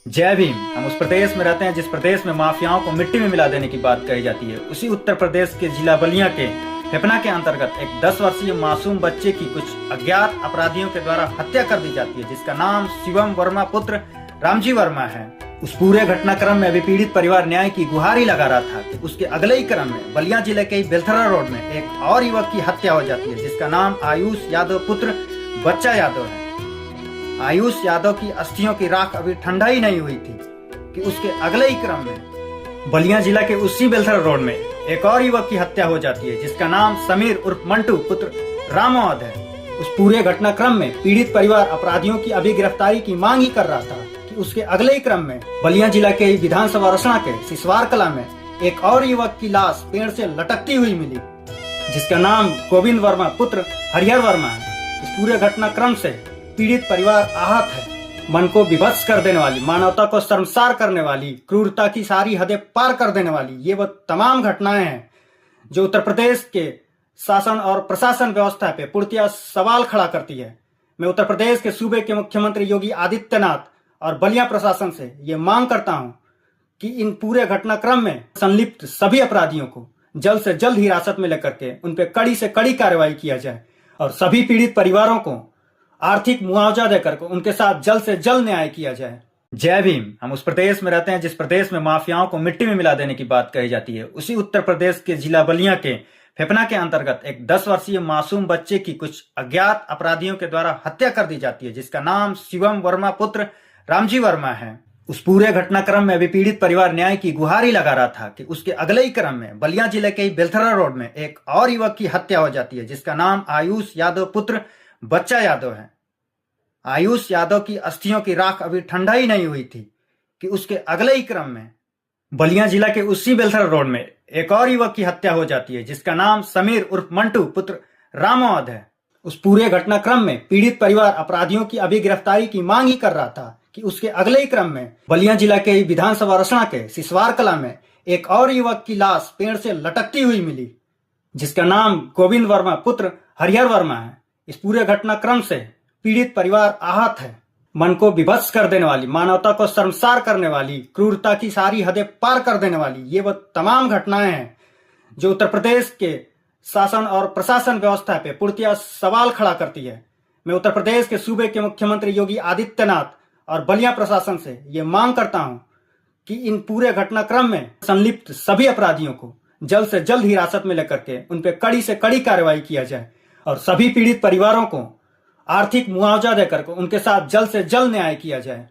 जय भीम। हम उस प्रदेश में रहते हैं जिस प्रदेश में माफियाओं को मिट्टी में मिला देने की बात कही जाती है। उसी उत्तर प्रदेश के जिला बलिया के फेफना के अंतर्गत एक 10 वर्षीय मासूम बच्चे की कुछ अज्ञात अपराधियों के द्वारा हत्या कर दी जाती है, जिसका नाम शिवम वर्मा पुत्र रामजी वर्मा है। उस पूरे घटनाक्रम में अभी पीड़ित परिवार न्याय की गुहार ही लगा रहा था कि उसके अगले ही क्रम में बलिया जिले के बेलथरा रोड में एक और युवक की हत्या हो जाती है, जिसका नाम आयुष यादव पुत्र बच्चा यादव है। आयुष यादव की अस्थियों की राख अभी ठंडा ही नहीं हुई थी कि उसके अगले ही क्रम में बलिया जिला के उसी बेलथरा रोड में एक और युवक की हत्या हो जाती है, जिसका नाम समीर उर्फ मंटू पुत्र रामोद है। उस पूरे घटनाक्रम में पीड़ित परिवार अपराधियों की अभी गिरफ्तारी की मांग ही कर रहा था कि उसके अगले ही क्रम में बलिया जिला के विधानसभा रसना के सिसवार कला में एक और युवक की लाश पेड़ से लटकती हुई मिली, जिसका नाम गोविंद वर्मा पुत्र हरिहर वर्मा है। इस पूरे घटनाक्रम से पीड़ित परिवार आहत है। मन को विभत्स कर देने वाली, मानवता को शर्मसार करने वाली, क्रूरता की सारी हदें पार कर देने वाली ये वो तमाम घटनाएं हैं जो उत्तर प्रदेश के शासन और प्रशासन व्यवस्था पे पूर्णतः सवाल खड़ा करती है। मैं उत्तर प्रदेश के सूबे के मुख्यमंत्री योगी आदित्यनाथ और बलिया प्रशासन से ये मांग करता हूं कि इन पूरे घटनाक्रम में संलिप्त सभी अपराधियों को जल्द से जल्द हिरासत में लेकर के उन पे कड़ी से कड़ी कार्रवाई किया जाए और सभी पीड़ित परिवारों को आर्थिक मुआवजा देकर उनके साथ जल्द से जल्द न्याय किया जाए। जय भीम। हम उस प्रदेश में रहते हैं जिस प्रदेश में माफियाओं को मिट्टी में मिला देने की बात कही जाती है। उसी उत्तर प्रदेश के जिला बलिया के फेफना के अंतर्गत एक 10 वर्षीय मासूम बच्चे की कुछ अज्ञात अपराधियों के द्वारा हत्या कर दी जाती है, जिसका नाम शिवम वर्मा पुत्र रामजी वर्मा है। उस पूरे घटनाक्रम में अभी पीड़ित परिवार न्याय की गुहार ही लगा रहा था कि उसके अगले ही क्रम में बलिया जिले के बेलथरा रोड में एक और युवक की हत्या हो जाती है, जिसका नाम आयुष यादव पुत्र बच्चा यादव है। आयुष यादव की अस्थियों की राख अभी ठंडा ही नहीं हुई थी कि उसके अगले ही क्रम में बलिया जिला के उसी बेलथरा रोड में एक और युवक की हत्या हो जाती है, जिसका नाम समीर उर्फ मंटू पुत्र रामोद है। उस पूरे घटनाक्रम में पीड़ित परिवार अपराधियों की अभी गिरफ्तारी की मांग ही कर रहा था कि उसके अगले ही क्रम में बलिया जिला के विधानसभा रसना के सिसवार कला में एक और युवक की लाश पेड़ से लटकती हुई मिली, जिसका नाम गोविंद वर्मा पुत्र हरिहर वर्मा है। इस पूरे घटनाक्रम से पीड़ित परिवार आहत है। मन को विभत्स कर देने वाली, मानवता को शर्मसार करने वाली, क्रूरता की सारी हदें पार कर देने वाली ये वो तमाम घटनाएं हैं जो उत्तर प्रदेश के शासन और प्रशासन व्यवस्था पे पूर्णतः सवाल खड़ा करती है। मैं उत्तर प्रदेश के सूबे के मुख्यमंत्री योगी आदित्यनाथ और बलिया प्रशासन से ये मांग करता हूं कि इन पूरे घटनाक्रम में संलिप्त सभी अपराधियों को जल्द से जल्द हिरासत में लेकर के उन पे कड़ी से कड़ी कार्रवाई किया जाए और सभी पीड़ित परिवारों को आर्थिक मुआवजा देकर उनके साथ जल्द से जल्द न्याय किया जाए।